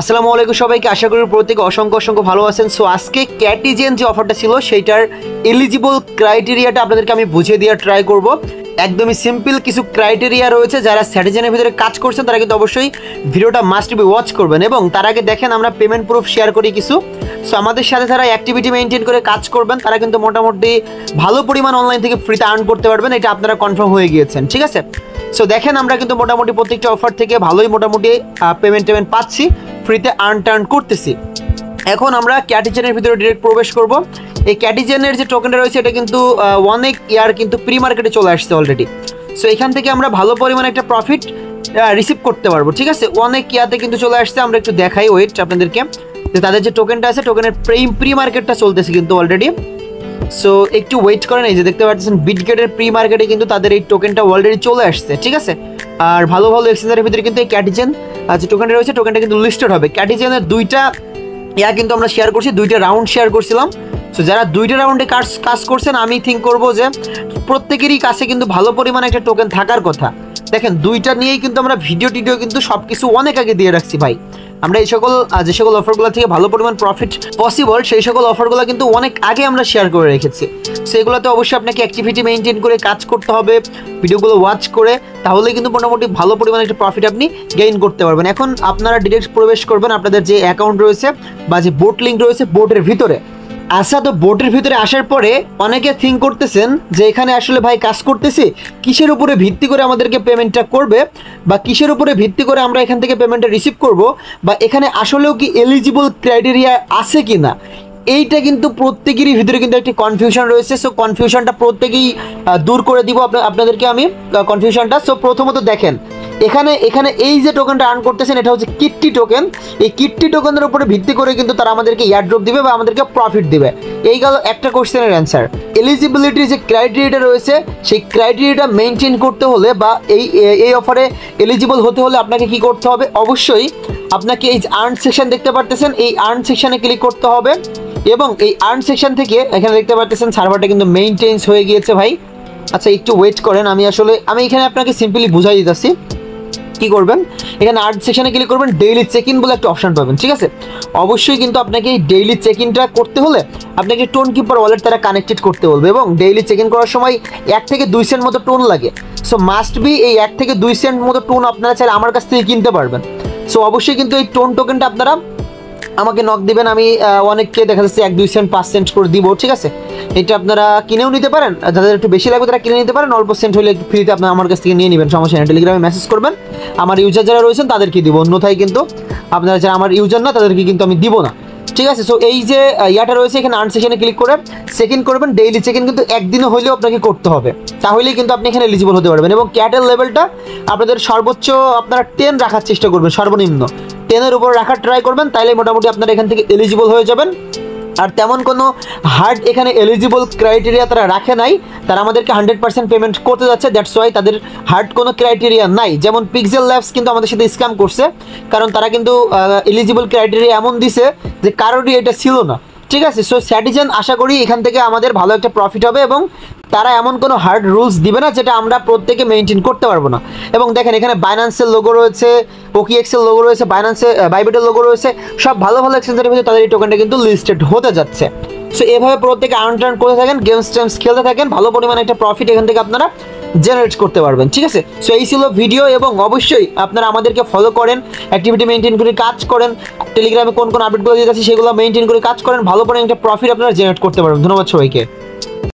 আসসালামু আলাইকুম সবাইকে, আশা করি প্রত্যেকে অসংখ্য অসংখ্য ভালো আছেন। সো আজকে ক্যাটিজেন যে অফারটা ছিল সেইটার এলিজিবল ক্রাইটেরিয়াটা আপনাদেরকে আমি বুঝিয়ে দেওয়ার ট্রাই করব। একদমই সিম্পল কিছু ক্রাইটেরিয়া রয়েছে, যারা স্যাটিজেনের ভিতরে কাজ করছেন তারা কিন্তু অবশ্যই ভিডিওটা মাস্ট বি ওয়াচ করবেন। এবং তার আগে দেখেন আমরা পেমেন্ট প্রুফ শেয়ার করি কিছু। সো আমাদের সাথে যারা অ্যাক্টিভিটি মেনটেন করে কাজ করবেন তারা কিন্তু মোটামুটি ভালো পরিমাণ অনলাইন থেকে ফ্রিতে আর্ন করতে পারবেন, এটা আপনারা কনফার্ম হয়ে গিয়েছেন, ঠিক আছে। সো দেখেন আমরা কিন্তু মোটামুটি প্রত্যেকটা অফার থেকে ভালোই মোটামুটি পেমেন্ট পাচ্ছি, ফ্রিতে আর্ন করতেছি। এখন আমরা ক্যাটিজেনের ভিতরে ডিরেক্ট প্রবেশ করব। এই ক্যাটিজেনের যে টোকেনটা রয়েছে এটা কিন্তু অনেক ইয়ার কিন্তু প্রি মার্কেটে চলে আসছে অলরেডি। সো এখান থেকে আমরা ভালো পরিমাণে একটা প্রফিট রিসিভ করতে পারবো, ঠিক আছে। অনেক ইয়াতে কিন্তু চলে আসছে, আমরা একটু দেখাই ওয়েট আপনাদেরকে যে তাদের যে টোকেনটা আছে টোকেনের প্রি মার্কেটটা চলতেছে কিন্তু অলরেডি। সো একটু ওয়েট করেন, এই যে দেখতে পাচ্ছেন বিটগেটের প্রি মার্কেটে কিন্তু তাদের এই টোকেনটা অলরেডি চলে আসছে, ঠিক আছে। আর ভালো ভালো এক্সচেঞ্জের ভিতরে কিন্তু এই ক্যাটিজেন যে টোকেনটা রয়েছে টোকেনটা কিন্তু লিস্টেড হবে। ক্যাটিজেনের দুইটা কিন্তু আমরা শেয়ার করছি, দুইটা রাউন্ড শেয়ার করছিলাম। সো যারা দুইটা রাউন্ডে কাজ করছেন আমি থিঙ্ক করবো যে প্রত্যেকেরই কাছে কিন্তু ভালো পরিমাণে একটা টোকেন থাকার কথা। দেখেন দুইটা নিয়েই কিন্তু আমরা ভিডিও কিন্তু সব কিছু অনেক আগে দিয়ে রাখছি ভাই। আমরা এই সকল যে সকল অফারগুলো থেকে ভালো পরিমাণ প্রফিট পসিবল সেই সকল অফারগুলো কিন্তু অনেক আগে আমরা শেয়ার করে রেখেছি। সেগুলোতে অবশ্যই আপনাকে অ্যাক্টিভিটি মেনটেন করে কাজ করতে হবে, ভিডিওগুলো ওয়াচ করে, তাহলে কিন্তু মোটামুটি ভালো পরিমাণে একটা প্রফিট আপনি গেইন করতে পারবেন। এখন আপনারা ডিরেক্ট প্রবেশ করবেন আপনাদের যে অ্যাকাউন্ট রয়েছে বা যে বোট লিঙ্ক রয়েছে বোটের ভিতরে। আচ্ছা, তো বোটের ভিতরে আসার পরে অনেকে থিঙ্ক করতেছেন যে এখানে আসলে ভাই কাজ করতেছি কিসের উপরে ভিত্তি করে আমাদেরকে পেমেন্টটা করবে, বা কিসের উপরে ভিত্তি করে আমরা এখান থেকে পেমেন্টটা রিসিভ করব, বা এখানে আসলেও কি এলিজিবল ক্রাইটেরিয়া আছে কি না, এইটা কিন্তু প্রত্যেকেরই ভিতরে কিন্তু একটি কনফিউশন রয়েছে। সো কনফিউশনটা প্রত্যেকেই দূর করে দিব আপনাদেরকে আমি কনফিউশনটা। সো প্রথমত দেখেন এখানে এই যে টোকেনটা আর্ন করতেছেন এটা হচ্ছে কিট্টি টোকেন। এই কিট্টি টোকেনের উপরে ভিত্তি করে কিন্তু তারা আমাদেরকে এয়ারড্রপ দিবে বা আমাদেরকে প্রফিট দিবে। এই গেল একটা কোশ্চেনের অ্যান্সার। এলিজিবিলিটির যে ক্রাইটেরিয়াটা রয়েছে সেই ক্রাইটেরিয়াটা মেনটেন করতে হলে বা এই অফারে এলিজিবল হতে হলে আপনাকে কি করতে হবে, অবশ্যই আপনাকে এই আর্ন সেকশন দেখতে পারতেছেন, এই আর্ন সেকশনে ক্লিক করতে হবে। এবং এই আর্ন সেকশন থেকে এখানে দেখতে পাচ্ছেন সার্ভারটা কিন্তু মেইনটেন্স হয়ে গিয়েছে ভাই। আচ্ছা একটু ওয়েট করেন, আমি এখানে আপনাকে সিম্পলি বুঝাই দিতেছি কি করবেন। এখানে আর্ন সেকশনে ক্লিক করবেন, ডেইলি চেক ইন বলে একটা অপশন পাবেন, ঠিক আছে। অবশ্যই কিন্তু আপনাকে এই ডেইলি চেক ইনটা করতে হলে আপনাকে টোন কিপার ওয়ালেট তারা কানেক্টেড করতে বলবে, এবং ডেইলি চেক ইন করার সময় 1 থেকে 2 সেন্ট মতো টোন লাগে। সো মাস্ট বি এই 1 থেকে 2 সেন্ট মতো টোন আপনারা চাইলে আমার কাছ থেকে কিনতে পারবেন। সো অবশ্যই কিন্তু এই টোন টোকেনটা আপনারা আমাকে নক দিবেন, আমি অনেককে দেখা যাচ্ছে 1-2 সেন্ট 5 সেন্ট করে দিব, ঠিক আছে। এটা আপনারা কিনেও নিতে পারেন, যাদের একটু বেশি লাগবে তারা কিনে নিতে পারেন, অল্প সেন্ট হলে একটু ফ্রিতে আপনারা আমার কাছ থেকে নিয়ে নেবেন, সমস্যা নেই। টেলিগ্রামে মেসেজ করবেন, আমার ইউজার যারা রয়েছেন তাদেরকে দিব, অন্যথায় কিন্তু আপনারা যারা আমার ইউজার না তাদেরকে কিন্তু আমি দিব না, ঠিক আছে। সো এই যে ইয়াটা রয়েছে এখানে আর্ন সেকশনে ক্লিক করে চেক ইন করবেন। ডেইলি চেক ইন কিন্তু একদিনও হলেও আপনাকে করতে হবে, তাহলেই কিন্তু আপনি এখানে এলিজিবল হতে পারবেন। এবং ক্যাটেল লেভেলটা আপনাদের সর্বোচ্চ আপনারা 10 রাখার চেষ্টা করবেন, সর্বনিম্ন 10-এর উপর রাখার ট্রাই করবেন, তাইলে মোটামুটি আপনারা এখান থেকে এলিজিবল হয়ে যাবেন। আর তেমন কোনো হার্ড এখানে এলিজিবল ক্রাইটেরিয়া তারা রাখে নাই, তারা আমাদেরকে 100% পেমেন্ট করতে যাচ্ছে, দ্যাটস ওয়াই তাদের হার্ড কোনো ক্রাইটেরিয়া নাই। যেমন পিক্সেল ল্যাবস কিন্তু আমাদের সাথে স্ক্যাম করছে, কারণ তারা কিন্তু এলিজিবল ক্রাইটেরিয়া এমন দিছে যে কারোরই এটা ছিল না, ঠিক আছে। সো স্যাটিজেন আশা করি এখান থেকে আমাদের ভালো একটা প্রফিট হবে, এবং তারা এমন কোনো হার্ড রুলস দিবে না যেটা আমরা প্রত্যেকে মেনটেন করতে পারবো না। এবং দেখেন এখানে বাইন্যান্সের লোগো রয়েছে, ওকিএক্সের লোগো রয়েছে, বাইবিটের লোগো রয়েছে, সব ভালো ভালো এক্সচেঞ্জের ভিতরে তাদের এই টোকেনটা কিন্তু লিস্টেড হতে যাচ্ছে। সো এভাবে প্রত্যেকে আর্ন করতে থাকেন, গেমস খেলতে থাকেন, ভালো পরিমাণে একটা প্রফিট এখান থেকে আপনারা জেনারেট করতে পারবেন, ঠিক আছে। সো এই ছিল ভিডিও, এবং অবশ্যই আপনারা আমাদেরকে ফলো করেন, অ্যাক্টিভিটি মেনটেন করে কাজ করেন, টেলিগ্রামে কোন আপডেটগুলো দিয়ে যাচ্ছে সেগুলো মেনটেন করে কাজ করেন, ভালো পরিমাণে একটা প্রফিট আপনারা জেনারেট করতে পারবেন। ধন্যবাদ সবাইকে।